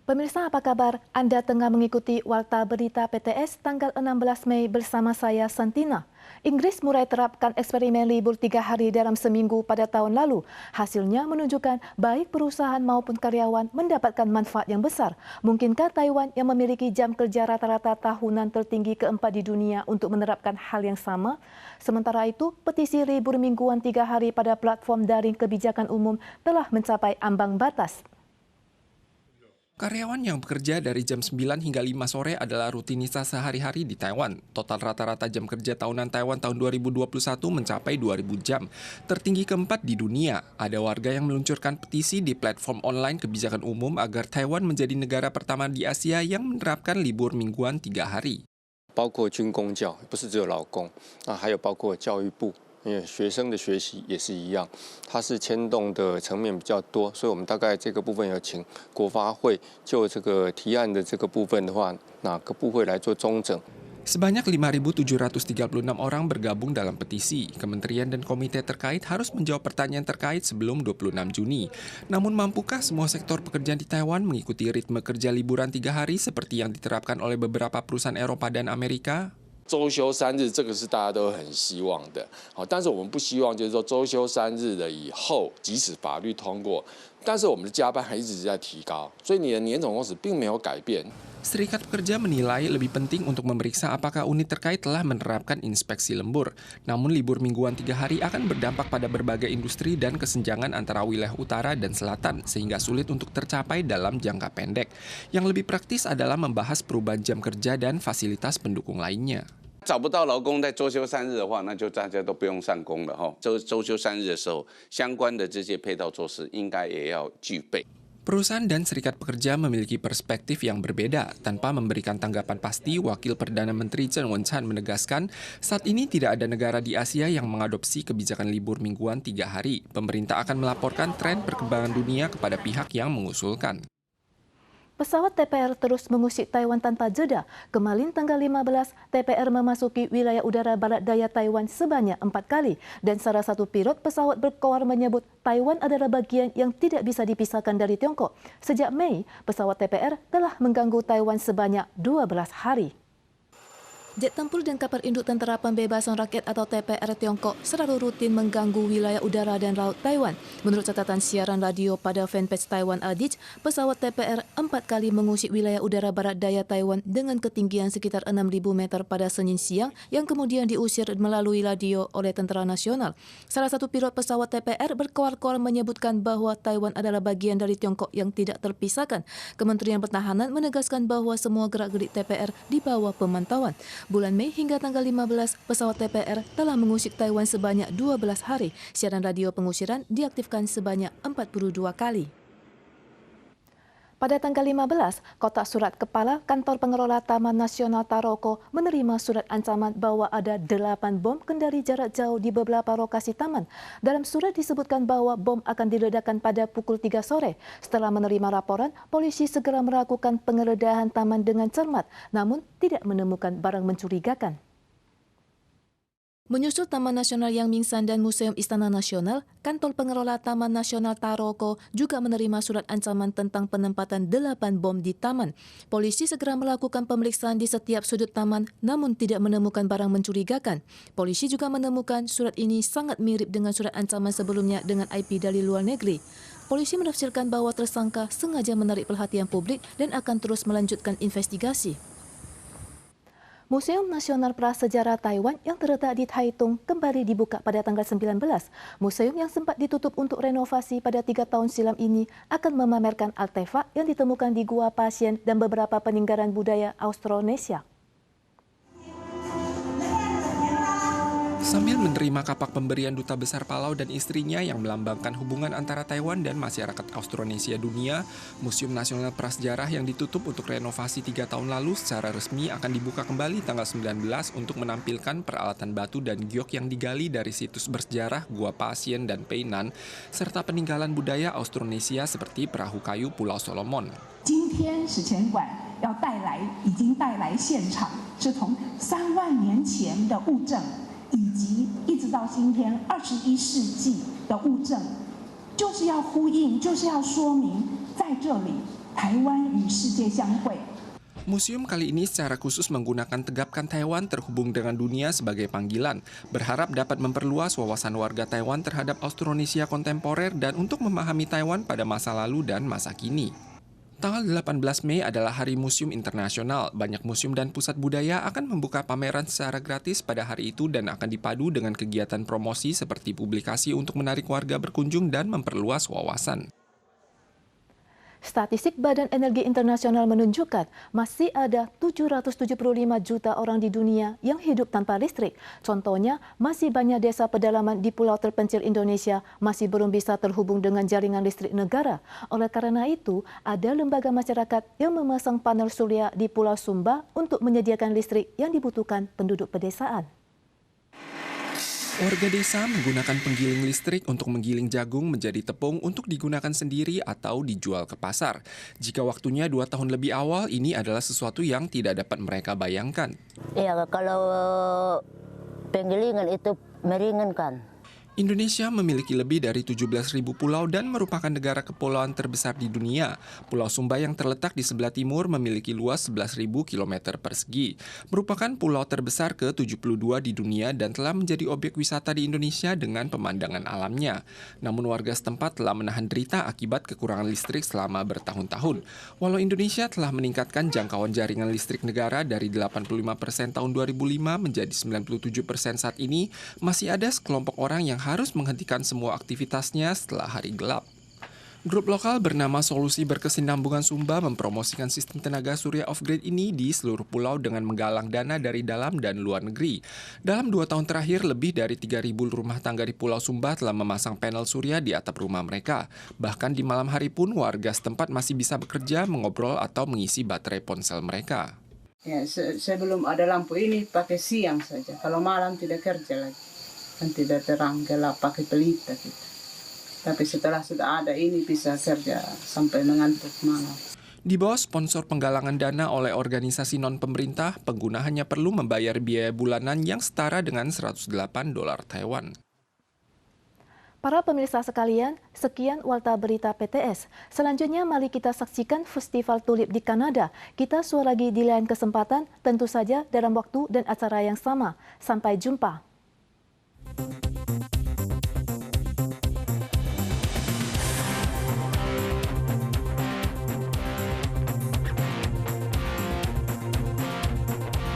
Pemirsa apa kabar? Anda tengah mengikuti Warta Berita PTS tanggal 16 Mei bersama saya Santina. Inggris mulai terapkan eksperimen libur 3 hari dalam seminggu pada tahun lalu. Hasilnya menunjukkan baik perusahaan maupun karyawan mendapatkan manfaat yang besar. Mungkinkah Taiwan yang memiliki jam kerja rata-rata tahunan tertinggi keempat di dunia untuk menerapkan hal yang sama? Sementara itu, petisi libur mingguan 3 hari pada platform daring kebijakan umum telah mencapai ambang batas. Karyawan yang bekerja dari jam 9 hingga 5 sore adalah rutinitas sehari-hari di Taiwan. Total rata-rata jam kerja tahunan Taiwan tahun 2021 mencapai 2.000 jam, tertinggi keempat di dunia. Ada warga yang meluncurkan petisi di platform online kebijakan umum agar Taiwan menjadi negara pertama di Asia yang menerapkan libur mingguan 3 hari. 包括军公教，不是只有劳工，还有包括教育部。 因为学生的学习也是一样，它是牵动的层面比较多，所以我们大概这个部分有请国发会就这个提案的这个部分的话，哪个部会来做中整。 Sebanyak 5.736 orang bergabung dalam petisi. Kementerian dan komite terkait harus menjawab pertanyaan terkait sebelum 26 Juni. Namun mampukah semua sektor pekerjaan di Taiwan mengikuti ritme kerja liburan 3 hari seperti yang diterapkan oleh beberapa perusahaan Eropa dan Amerika? 周休3日，这个是大家都很希望的，好，但是我们不希望就是说周休3日了以后，即使法律通过，但是我们的加班还一直在提高，所以你的年总工时并没有改变。 Serikat Pekerja menilai lebih penting untuk memeriksa apakah unit terkait telah menerapkan inspeksi lembur. Namun libur mingguan 3 hari akan berdampak pada berbagai industri dan kesenjangan antara wilayah utara dan selatan, sehingga sulit untuk tercapai dalam jangka pendek. Yang lebih praktis adalah membahas perubahan jam kerja dan fasilitas pendukung lainnya. 找不到劳工在周休3日的话，那就大家都不用上工了哈。周休3日的时候，相关的这些配套措施应该也要具备。 Perusahaan dan serikat pekerja memiliki perspektif yang berbeda. Tanpa memberikan tanggapan pasti, Wakil Perdana Menteri Chen Wen-chan menegaskan saat ini tidak ada negara di Asia yang mengadopsi kebijakan libur mingguan 3 hari. Pemerintah akan melaporkan tren perkembangan dunia kepada pihak yang mengusulkan. Pesawat TPR terus mengusik Taiwan tanpa jeda. Kemarin tanggal 15, TPR memasuki wilayah udara barat daya Taiwan sebanyak 4 kali. Dan salah satu pilot pesawat berkoar menyebut Taiwan adalah bagian yang tidak bisa dipisahkan dari Tiongkok. Sejak Mei, pesawat TPR telah mengganggu Taiwan sebanyak 12 hari. Jet tempur dan kapal induk Tentera Pembebasan Rakyat atau TPR Tiongkok selalu rutin mengganggu wilayah udara dan laut Taiwan. Menurut catatan siaran radio pada fanpage Taiwan Addicts, pesawat TPR 4 kali mengusik wilayah udara barat daya Taiwan dengan ketinggian sekitar 6.000 meter pada Senin siang yang kemudian diusir melalui radio oleh Tentara Nasional. Salah satu pilot pesawat TPR berkoar-koar menyebutkan bahwa Taiwan adalah bagian dari Tiongkok yang tidak terpisahkan. Kementerian Pertahanan menegaskan bahwa semua gerak-gerik TPR di bawah pemantauan. Bulan Mei hingga tanggal 15, pesawat TPR telah mengusik Taiwan sebanyak 12 hari. Siaran radio pengusiran diaktifkan sebanyak 42 kali. Pada tanggal 15, kotak surat kepala Kantor Pengelola Taman Nasional Taroko menerima surat ancaman bahwa ada 8 bom kendali jarak jauh di beberapa lokasi taman. Dalam surat disebutkan bahwa bom akan diledakkan pada pukul 3 sore. Setelah menerima laporan, polisi segera melakukan penggeledahan taman dengan cermat, namun tidak menemukan barang mencurigakan. Menyusul Taman Nasional Yang Mingsan dan Museum Istana Nasional, Kantor Pengelola Taman Nasional Taroko juga menerima surat ancaman tentang penempatan 8 bom di taman. Polisi segera melakukan pemeriksaan di setiap sudut taman, namun tidak menemukan barang mencurigakan. Polisi juga menemukan surat ini sangat mirip dengan surat ancaman sebelumnya dengan IP dari luar negeri. Polisi menafsirkan bahwa tersangka sengaja menarik perhatian publik dan akan terus melanjutkan investigasi. Museum Nasional Prasejarah Taiwan yang terletak di Taitung kembali dibuka pada tanggal 19. Museum yang sempat ditutup untuk renovasi pada 3 tahun silam ini akan memamerkan artefak yang ditemukan di Gua Pasien dan beberapa peninggalan budaya Austronesia. Sambil menerima kapak pemberian Duta Besar Palau dan istrinya yang melambangkan hubungan antara Taiwan dan masyarakat Austronesia dunia, Museum Nasional Prasejarah yang ditutup untuk renovasi 3 tahun lalu secara resmi akan dibuka kembali tanggal 19 untuk menampilkan peralatan batu dan giok yang digali dari situs bersejarah Gua Pasien dan Peinan, serta peninggalan budaya Austronesia seperti perahu kayu Pulau Solomon. 今天史前馆要已经带来现场是从3万年前的物证。 以及一直到今天21世纪的物证，就是要呼应，就是要说明，在这里台湾与世界相会。 Museum kali ini secara khusus menggunakan Tegapkan Taiwan terhubung dengan dunia sebagai panggilan, berharap dapat memperluas wawasan warga Taiwan terhadap Austronesia kontemporer dan untuk memahami Taiwan pada masa lalu dan masa kini. Tanggal 18 Mei adalah Hari Museum Internasional. Banyak museum dan pusat budaya akan membuka pameran secara gratis pada hari itu dan akan dipadu dengan kegiatan promosi seperti publikasi untuk menarik warga berkunjung dan memperluas wawasan. Statistik Badan Energi Internasional menunjukkan masih ada 775 juta orang di dunia yang hidup tanpa listrik. Contohnya, masih banyak desa pedalaman di pulau terpencil Indonesia masih belum bisa terhubung dengan jaringan listrik negara. Oleh karena itu, ada lembaga masyarakat yang memasang panel surya di Pulau Sumba untuk menyediakan listrik yang dibutuhkan penduduk pedesaan. Warga desa menggunakan penggiling listrik untuk menggiling jagung menjadi tepung untuk digunakan sendiri atau dijual ke pasar. Jika waktunya 2 tahun lebih awal, ini adalah sesuatu yang tidak dapat mereka bayangkan. Iya, kalau penggilingan itu meringankan. Indonesia memiliki lebih dari 17.000 pulau dan merupakan negara kepulauan terbesar di dunia. Pulau Sumba yang terletak di sebelah timur memiliki luas 11.000 km persegi. Merupakan pulau terbesar ke-72 di dunia dan telah menjadi objek wisata di Indonesia dengan pemandangan alamnya. Namun warga setempat telah menahan derita akibat kekurangan listrik selama bertahun-tahun. Walau Indonesia telah meningkatkan jangkauan jaringan listrik negara dari 85% tahun 2005 menjadi 97% saat ini, masih ada sekelompok orang yang harus menghentikan semua aktivitasnya setelah hari gelap. Grup lokal bernama Solusi Berkesinambungan Sumba mempromosikan sistem tenaga surya off-grid ini di seluruh pulau dengan menggalang dana dari dalam dan luar negeri. Dalam 2 tahun terakhir, lebih dari 3.000 rumah tangga di Pulau Sumba telah memasang panel surya di atap rumah mereka. Bahkan di malam hari pun warga setempat masih bisa bekerja, mengobrol atau mengisi baterai ponsel mereka. Ya, sebelum ada lampu ini pakai siang saja. Kalau malam tidak kerja lagi. Kan tidak terang, gelap, pakai pelita kita. Tapi setelah sudah ada ini bisa kerja sampai mengantuk malam. Di bawah sponsor penggalangan dana oleh organisasi non-pemerintah, pengguna hanya perlu membayar biaya bulanan yang setara dengan $108 Taiwan. Para pemirsa sekalian, sekian Warta Berita PTS. Selanjutnya mari kita saksikan Festival Tulip di Kanada. Kita suara lagi di lain kesempatan, tentu saja dalam waktu dan acara yang sama. Sampai jumpa.